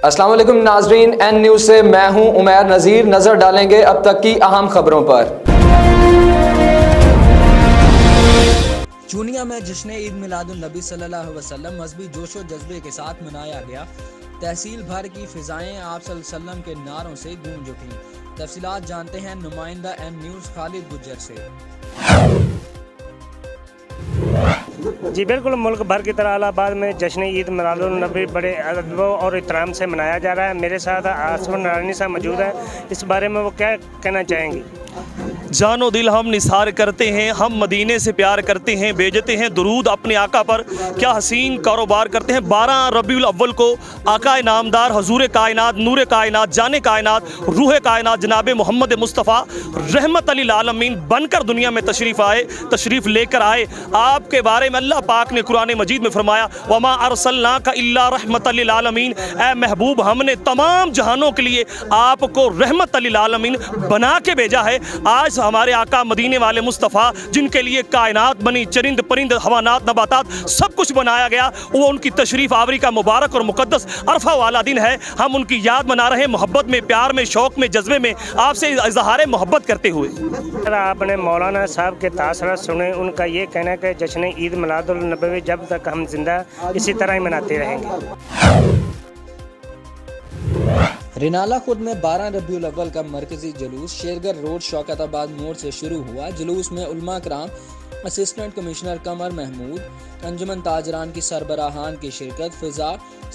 السلام علیکم ناظرین، این نیوز سے میں ہوں عمیر نذیر۔ نظر ڈالیں گے اب تک کی اہم خبروں پر۔ چونیا میں جشن عید میلاد النبی صلی اللہ علیہ وسلم مذہبی جوش و جذبے کے ساتھ منایا گیا۔ تحصیل بھر کی فضائیں آپ صلی اللہ علیہ وسلم کے نعروں سے گونج اٹھیں۔ تفصیلات جانتے ہیں نمائندہ این نیوز خالد گجر سے۔ جی بالکل، ملک بھر کی طرح الہ آباد میں جشن عید میلاد النبی بڑے ادب اور احترام سے منایا جا رہا ہے۔ میرے ساتھ آصف نارانی صاحب موجود ہیں، اس بارے میں وہ کیا کہنا چاہیں گے؟ جان و دل ہم نثار کرتے ہیں، ہم مدینے سے پیار کرتے ہیں، بھیجتے ہیں درود اپنے آقا پر، کیا حسین کاروبار کرتے ہیں۔ 12 ربیع الاول کو آقا نامدار حضور کائنات، نور کائنات، جان کائنات، روح کائنات جناب محمد مصطفیٰ رحمت للعالمین بن کر دنیا میں تشریف لے کر آئے۔ آپ کے بارے میں اللہ پاک نے قرآن مجید میں فرمایا وما ارسلناک الا رحمت للعالمین، اے محبوب ہم نے تمام جہانوں کے لیے آپ کو رحمت للعالمین بنا کے بھیجا ہے۔ آج ہمارے آقا مدینے والے مصطفیٰ جن کے لیے کائنات بنی، چرند پرند، حیوانات، نباتات سب کچھ بنایا گیا، وہ ان کی تشریف آوری کا مبارک اور مقدس عرفہ والا دن ہے۔ ہم ان کی یاد منا رہے ہیں، محبت میں، پیار میں، شوق میں، جذبے میں آپ سے اظہار محبت کرتے ہوئے۔ آپ نے مولانا صاحب کے تاثرات سنے، ان کا یہ کہنا ہے کہ جشن عید میلاد النبی جب تک ہم زندہ اسی طرح ہی مناتے رہیں گے۔ رینالہ خود میں 12 ربیع الاول کا مرکزی جلوس شیرگر روڈ شوکت آباد موڑ سے شروع ہوا۔ جلوس میں علماء کرام، اسسٹنٹ کمشنر قمر محمود، انجمن تاجران کی سربراہان کی شرکت۔ فضا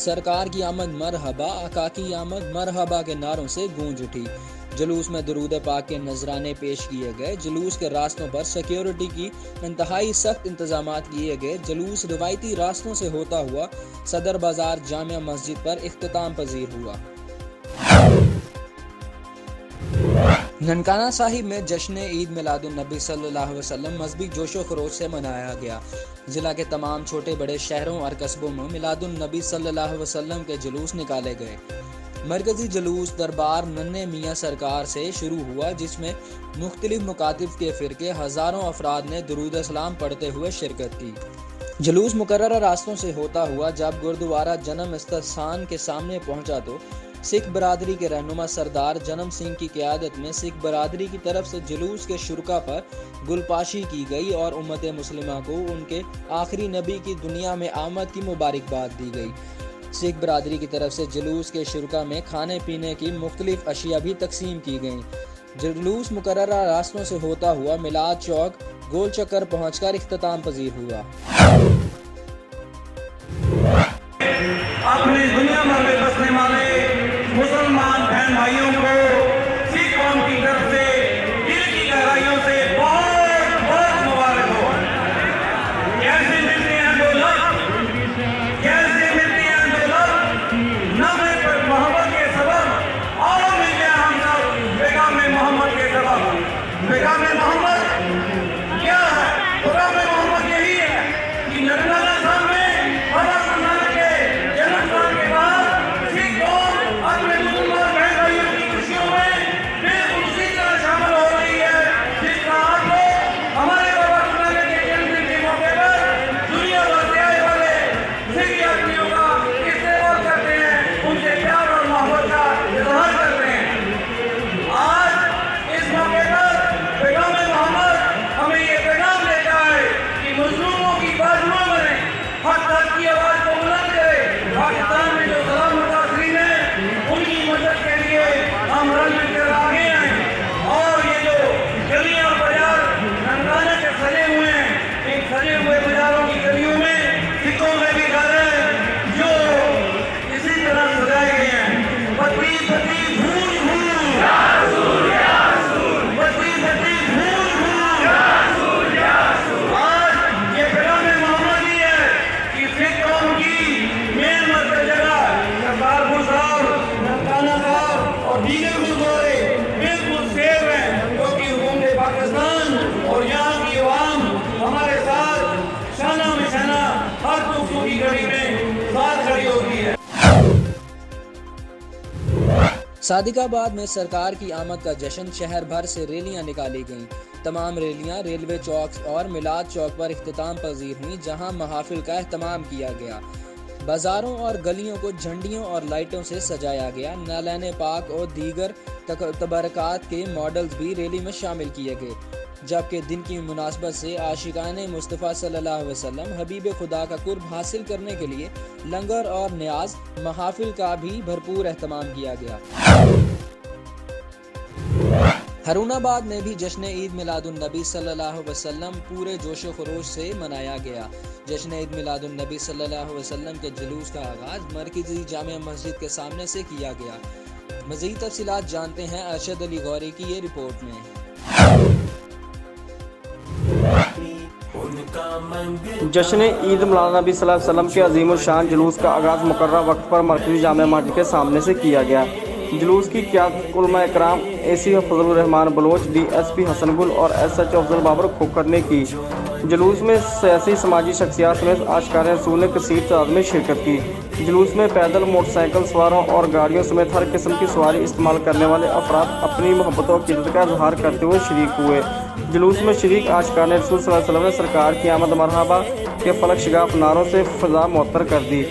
سرکار کی آمد مرحبا، آقا کی آمد مرحبا کے نعروں سے گونج اٹھی۔ جلوس میں درود پاک کے نذرانے پیش کیے گئے۔ جلوس کے راستوں پر سیکیورٹی کی انتہائی سخت انتظامات کیے گئے۔ جلوس روایتی راستوں سے ہوتا ہوا صدر بازار جامع مسجد پر اختتام پذیر ہوا۔ ننکانہ صاحب میں جشن عید میلاد النبی صلی اللہ علیہ وسلم مذہبی جوش و خروش سے منایا گیا۔ ضلع کے تمام چھوٹے بڑے شہروں اور قصبوں میں میلاد النبی صلی اللہ علیہ وسلم کے جلوس نکالے گئے۔ مرکزی جلوس دربار ننھے میاں سرکار سے شروع ہوا، جس میں مختلف مکاتب کے فرقے ہزاروں افراد نے درود اسلام پڑھتے ہوئے شرکت کی۔ جلوس مقررہ راستوں سے ہوتا ہوا جب گردوارہ جنم استحسان کے سامنے پہنچا تو سکھ برادری کے رہنما سردار جنم سنگھ کی قیادت میں سکھ برادری کی طرف سے جلوس کے شرکا پر گلپاشی کی گئی اور امت مسلمہ کو ان کے آخری نبی کی دنیا میں آمد کی مبارکباد دی گئی۔ سکھ برادری کی طرف سے جلوس کے شرکا میں کھانے پینے کی مختلف اشیاء بھی تقسیم کی گئیں۔ جلوس مقررہ راستوں سے ہوتا ہوا میلاد چوک گول چکر پہنچ کر اختتام پذیر ہوا۔ اپنی دنیا بھر میں بسنے والے مسلمان بہن بھائیوں کو سکھ قوم کی طرف سے دل کی گہرائیوں سے بہت بہت مبارک ہو۔ کیسے ملتے ہیں دو لفظ، کیسے ملتے ہیں دو لفظ، نغمے پر محبت کے سبب، اور مل گئے ہم سب پیغام محمد کے سبب۔ پیغام محمد کیا ہے؟ پیغام محمد یہی ہے کہ ننکانہ صاحب میں صادق آباد میں سرکار کی آمد کا جشن، شہر بھر سے ریلیاں نکالی گئیں۔ تمام ریلیاں ریلوے چوک اور میلاد چوک پر اختتام پذیر ہوئیں، جہاں محافل کا اہتمام کیا گیا۔ بازاروں اور گلیوں کو جھنڈیوں اور لائٹوں سے سجایا گیا۔ نالین پاک اور دیگر تبرکات کے ماڈلز بھی ریلی میں شامل کیے گئے، جبکہ دن کی مناسبت سے عاشقان مصطفیٰ صلی اللہ علیہ وسلم حبیب خدا کا قرب حاصل کرنے کے لیے لنگر اور نیاز محافل کا بھی بھرپور اہتمام کیا گیا۔ ہارون آباد میں بھی جشن عید میلاد النبی صلی اللہ علیہ وسلم پورے جوش و خروش سے منایا گیا۔ جشن عید میلاد النبی صلی اللہ علیہ وسلم کے جلوس کا آغاز مرکزی جامع مسجد کے سامنے سے کیا گیا۔ مزید تفصیلات جانتے ہیں ارشد علی غوری کی یہ رپورٹ میں۔ جشن عید میلاد نبی صلی اللہ علیہ وسلم کے عظیم الشان جلوس کا آغاز مقررہ وقت پر مرکزی جامع مسجد کے سامنے سے کیا گیا۔ جلوس کی قیادت علماء اکرام AC فضل الرحمان بلوچ، DSP حسن گل اور SHO افضل بابر کھوکھر نے کی۔ جلوس میں سیاسی سماجی شخصیات سمیت عاشقان رسول نے کثیر تعداد میں شرکت کی۔ جلوس میں پیدل، موٹر سائیکل سواروں اور گاڑیوں سمیت ہر قسم کی سواری استعمال کرنے والے افراد اپنی محبت و عقیدت کا اظہار کرتے ہوئے شریک ہوئے۔ جلوس میں شریک عاشقان رسول صلی اللہ علیہ وسلم نے سرکار کی آمد مرحبا کے فلک شگاف نعروں سے فضا معطر کر دی۔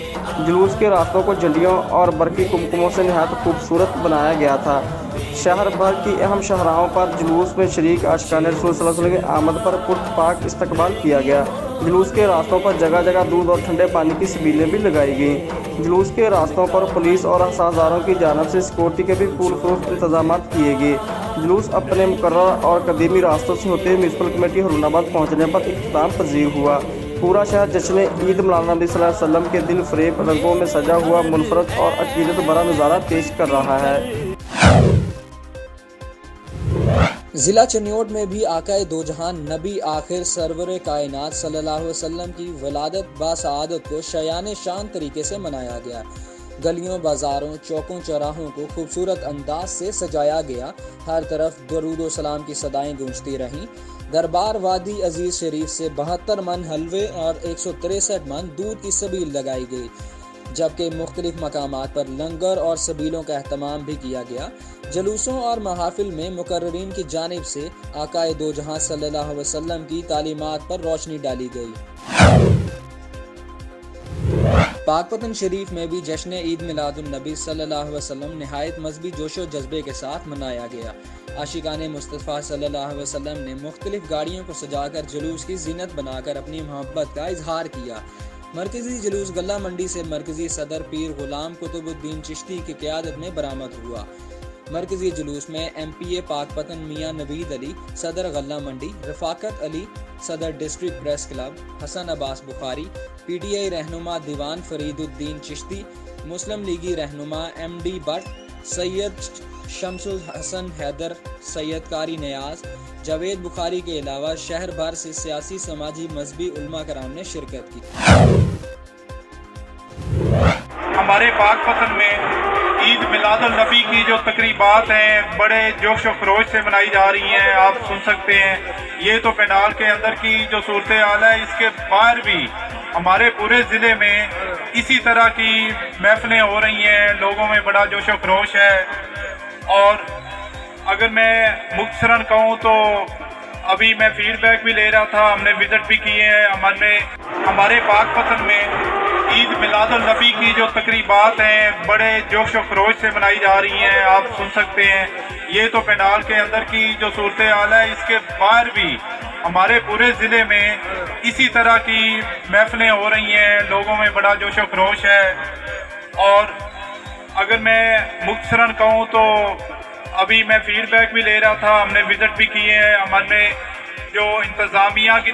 جلوس کے راستوں کو جھنڈیوں اور برقی کمکموں سے نہایت خوبصورت بنایا گیا تھا۔ شہر بھر کی اہم شاہراہوں پر جلوس میں شریک عاشقان رسول صلی اللہ علیہ وسلم کی آمد پر پرپاک استقبال کیا گیا۔ جلوس کے راستوں پر جگہ جگہ دودھ اور ٹھنڈے پانی کی سبیلیں بھی لگائی گئیں۔ جلوس کے راستوں پر پولیس اور حساسداروں کی جانب سے سیکورٹی کے بھی پرخصوص انتظامات کیے گئے۔ جلوس اپنے مقررہ اور قدیمی راستوں سے ہوتے میونسپل کمیٹی ہارون آباد پہنچنے پر اختتام پذیر ہوا۔ پورا شہر جشن عید میلاد نبی صلی اللہ علیہ وسلم کے دل فریب رنگوں میں سجا ہوا منفرد اور عقیدت بھرا نظارہ پیش کر رہا ہے۔ ضلع چنیوٹ میں بھی آقائے دو جہان نبی آخر سرور کائنات صلی اللہ علیہ وسلم کی ولادت باسعادت کو شایان شان طریقے سے منایا گیا۔ گلیوں، بازاروں، چوکوں، چوراہوں کو خوبصورت انداز سے سجایا گیا۔ ہر طرف درود و سلام کی صدائیں گونجتی رہیں۔ دربار وادی عزیز شریف سے 72 من حلوے اور 163 من دودھ کی سبیل لگائی گئی، جبکہ مختلف مقامات پر لنگر اور سبیلوں کا اہتمام بھی کیا گیا۔ جلوسوں اور محافل میں مقررین کی جانب سے آقائے دو جہاں صلی اللہ علیہ وسلم کی تعلیمات پر روشنی ڈالی گئی۔ پاک پتن شریف میں بھی جشن عید میلاد النبی صلی اللہ علیہ وسلم نہایت مذہبی جوش و جذبے کے ساتھ منایا گیا۔ عاشقان مصطفیٰ صلی اللہ علیہ وسلم نے مختلف گاڑیوں کو سجا کر جلوس کی زینت بنا کر اپنی محبت کا اظہار کیا۔ مرکزی جلوس غلہ منڈی سے مرکزی صدر پیر غلام قطب الدین چشتی کی قیادت میں برآمد ہوا۔ مرکزی جلوس میں MPA پاک پتن میاں نوید علی صدر غلہ منڈی، رفاقت علی صدر ڈسٹرکٹ پریس کلب، حسن عباس بخاری PTI رہنما دیوان فرید الدین چشتی، مسلم لیگی رہنما MD بٹ، سید شمس الحسن حیدر، سید قاری نیاز، جاوید بخاری کے علاوہ شہر بھر سے سیاسی، سماجی، مذہبی علماء کرام نے شرکت کی۔ ہمارے پاک پتن میں عید میلاد النبی کی جو تقریبات ہیں بڑے جوش و خروش سے منائی جا رہی ہیں، آپ سن سکتے ہیں۔ یہ تو پینڈال کے اندر کی جو صورتحال ہے، اس کے باہر بھی ہمارے پورے ضلع میں اسی طرح کی محفلیں ہو رہی ہیں، لوگوں میں بڑا جوش و خروش ہے۔ اور اگر میں مختصراً کہوں تو ابھی میں فیڈ بیک بھی لے رہا تھا، ہم نے وزٹ بھی کیے ہیں۔ ہمارے پاک پتن میں عید میلاد النبی کی جو تقریبات ہیں بڑے جوش و خروش سے منائی جا رہی ہیں، آپ سن سکتے ہیں۔ یہ تو پینڈال کے اندر کی جو صورتحال ہے، اس کے باہر بھی ہمارے پورے ضلع میں اسی طرح کی محفلیں ہو رہی ہیں، لوگوں میں بڑا جوش و خروش ہے۔ اور اگر میں مختصراً کہوں تو ابھی میں فیڈ بیک بھی لے رہا تھا، ہم نے وزٹ بھی کیے ہیں۔ ہمارے جو انتظامیہ کی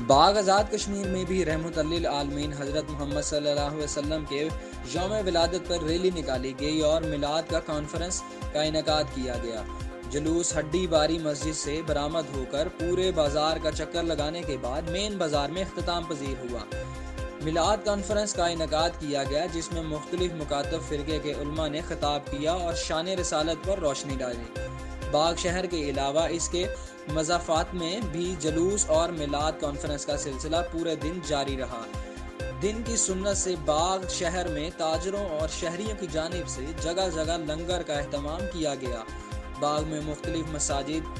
باغ آزاد کشمیر میں بھی رحمت للعالمین حضرت محمد صلی اللہ علیہ وسلم کے یوم ولادت پر ریلی نکالی گئی اور میلاد کا کانفرنس کا انعقاد کیا گیا۔ جلوس ہڈی باری مسجد سے برآمد ہو کر پورے بازار کا چکر لگانے کے بعد مین بازار میں اختتام پذیر ہوا۔ میلاد کانفرنس کا انعقاد کیا گیا، جس میں مختلف مکاتب فرقے کے علماء نے خطاب کیا اور شان رسالت پر روشنی ڈالی۔ باغ شہر کے علاوہ اس کے مضافات میں بھی جلوس اور میلاد کانفرنس کا سلسلہ پورے دن جاری رہا۔ دن کی سنت سے باغ شہر میں تاجروں اور شہریوں کی جانب سے جگہ جگہ لنگر کا اہتمام کیا گیا۔ باغ میں مختلف مساجد،